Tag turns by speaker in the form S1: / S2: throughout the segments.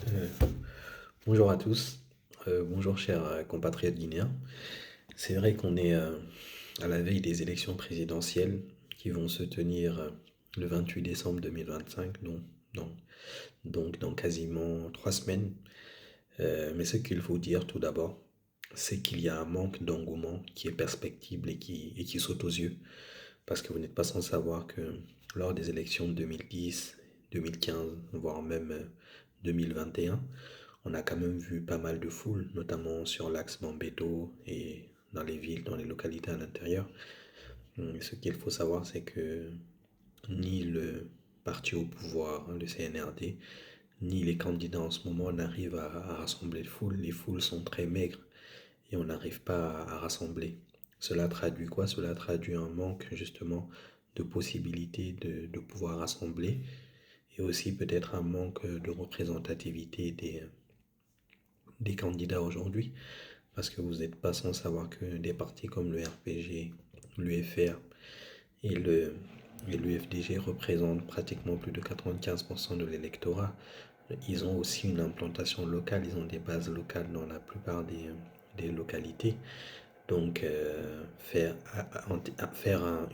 S1: Euh, Bonjour à tous. Bonjour chers compatriotes guinéens. C'est vrai qu'on est à la veille des élections présidentielles qui vont se tenir le 28 décembre 2025, donc, donc dans quasiment 3 semaines. Mais ce qu'il faut dire tout d'abord, c'est qu'il y a un manque d'engouement qui est perspectible et qui saute aux yeux. Parce que vous n'êtes pas sans savoir que lors des élections de 2010, 2015, voire même 2021, on a quand même vu pas mal de foules, notamment sur l'axe Mambeto et dans les villes, dans les localités à l'intérieur. Ce qu'il faut savoir, c'est que ni le parti au pouvoir, le CNRD, ni les candidats en ce moment n'arrivent à rassembler de foules. Les foules sont très maigres et on n'arrive pas à rassembler. Cela traduit quoi? Cela traduit un manque justement de possibilités de pouvoir rassembler et aussi peut-être un manque de représentativité des candidats aujourd'hui. Parce que vous n'êtes pas sans savoir que des partis comme le RPG, l'UFR et et l'UFDG représentent pratiquement plus de 95% de l'électorat. Ils ont aussi une implantation locale, ils ont des bases locales dans la plupart des localités. Donc,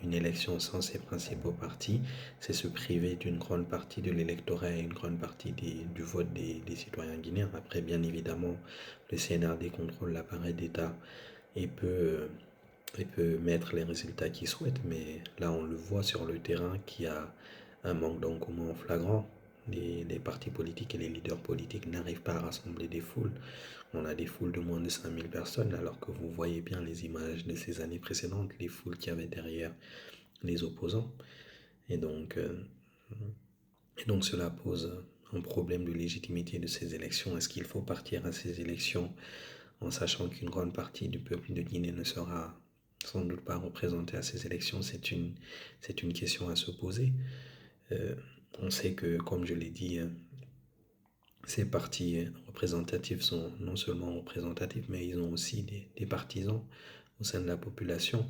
S1: une élection sans ces principaux partis, c'est se priver d'une grande partie de l'électorat et une grande partie du vote des citoyens guinéens. Après, bien évidemment, le CNRD contrôle l'appareil d'État et peut mettre les résultats qu'il souhaite, mais là, on le voit sur le terrain qu'il y a un manque d'engouement flagrant. Les partis politiques et les leaders politiques n'arrivent pas à rassembler des foules. On a des foules de moins de 5000 personnes, alors que vous voyez bien les images de ces années précédentes, les foules qu'il y avait derrière les opposants. Et donc, euh, et donc cela pose un problème de légitimité de ces élections. Est-ce qu'il faut partir à ces élections en sachant qu'une grande partie du peuple de Guinée ne sera sans doute pas représentée à ces élections? C'est une question à se poser. Euh, on sait que, comme je l'ai dit, ces partis représentatifs sont non seulement représentatifs, mais ils ont aussi des partisans au sein de la population.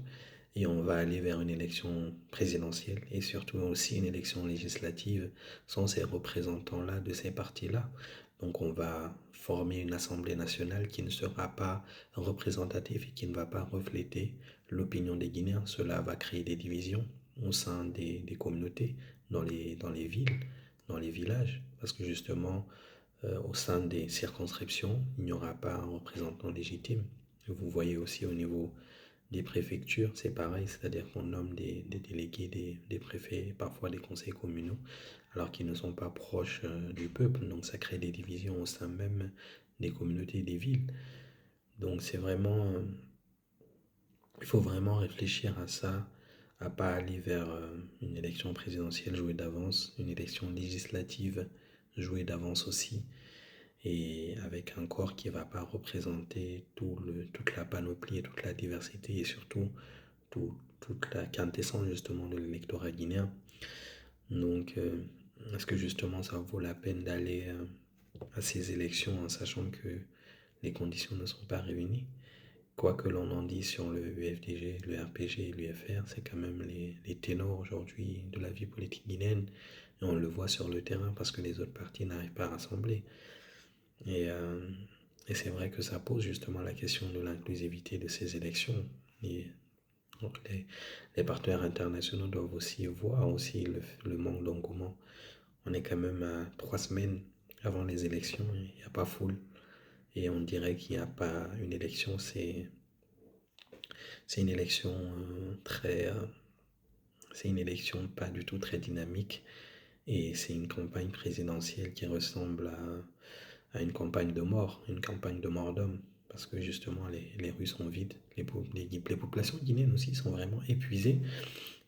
S1: Et on va aller vers une élection présidentielle et surtout aussi une élection législative sans ces représentants-là de ces partis-là. Donc on va former une Assemblée nationale qui ne sera pas représentative et qui ne va pas refléter l'opinion des Guinéens. Cela va créer des divisions au sein des communautés, dans les villes, dans les villages, parce que justement, au sein des circonscriptions, il n'y aura pas un représentant légitime. Vous voyez aussi au niveau des préfectures, c'est pareil, c'est-à-dire qu'on nomme des délégués, des préfets, parfois des conseils communaux, alors qu'ils ne sont pas proches du peuple. Donc ça crée des divisions au sein même des communautés, des villes. Donc c'est vraiment, il faut vraiment réfléchir à ça, à pas aller vers une élection présidentielle jouée d'avance, une élection législative jouée d'avance aussi, et avec un corps qui ne va pas représenter toute la panoplie et toute la diversité et surtout toute la quintessence justement de l'électorat guinéen. Donc, est-ce que justement ça vaut la peine d'aller à ces élections en sachant que les conditions ne sont pas réunies? Quoi que l'on en dise sur le UFDG, le RPG et l'UFR, c'est quand même les ténors aujourd'hui de la vie politique guinéenne. Et on le voit sur le terrain parce que les autres partis n'arrivent pas à rassembler. Et, euh, et c'est vrai que ça pose justement la question de l'inclusivité de ces élections. Et donc les partenaires internationaux doivent aussi voir aussi le manque d'engouement. On est quand même à 3 semaines avant les élections, il n'y a pas foule. Et on dirait qu'il n'y a pas une élection, c'est une élection c'est une élection pas du tout très dynamique. Et c'est une campagne présidentielle qui ressemble à une campagne de mort, une campagne de mort d'homme. Parce que justement, les rues sont vides. Les populations guinéennes aussi sont vraiment épuisées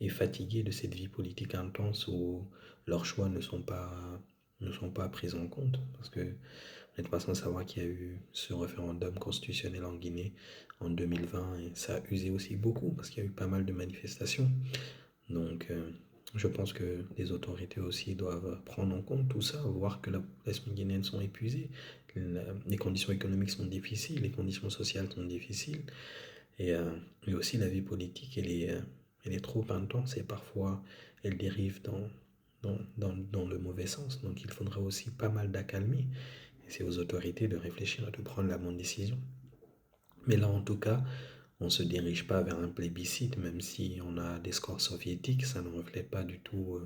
S1: et fatiguées de cette vie politique intense où leurs choix ne sont pas pris en compte. Parce que vous n'êtes pas sans savoir qu'il y a eu ce référendum constitutionnel en Guinée en 2020 et ça a usé aussi beaucoup parce qu'il y a eu pas mal de manifestations. Donc, je pense que les autorités aussi doivent prendre en compte tout ça, voir que la population guinéenne sont épuisées, les conditions économiques sont difficiles, les conditions sociales sont difficiles, et, euh, et aussi la vie politique, elle est trop intense et parfois elle dérive dans le mauvais sens. Donc, il faudra aussi pas mal d'accalmie. c'est aux autorités de réfléchir et de prendre la bonne décision. Mais là, en tout cas, on ne se dirige pas vers un plébiscite, même si on a des scores soviétiques, ça ne reflète pas du tout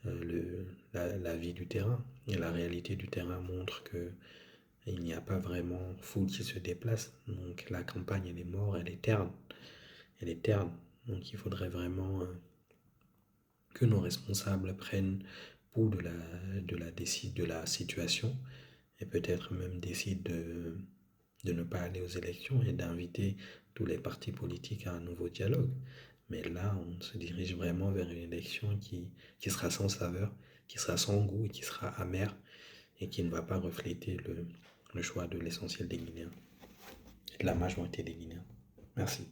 S1: la vie du terrain. Et la réalité du terrain montre que il n'y a pas vraiment foule qui se déplace. Donc la campagne, elle est morte, elle est terne. Elle est terne. Donc il faudrait vraiment que nos responsables prennent pouls de la situation et peut-être même décident de ne pas aller aux élections et d'inviter tous les partis politiques à un nouveau dialogue. Mais là, on se dirige vraiment vers une élection qui sera sans saveur, qui sera sans goût et qui sera amère et qui ne va pas refléter le choix de l'essentiel des Guinéens et de la majorité des Guinéens. Merci.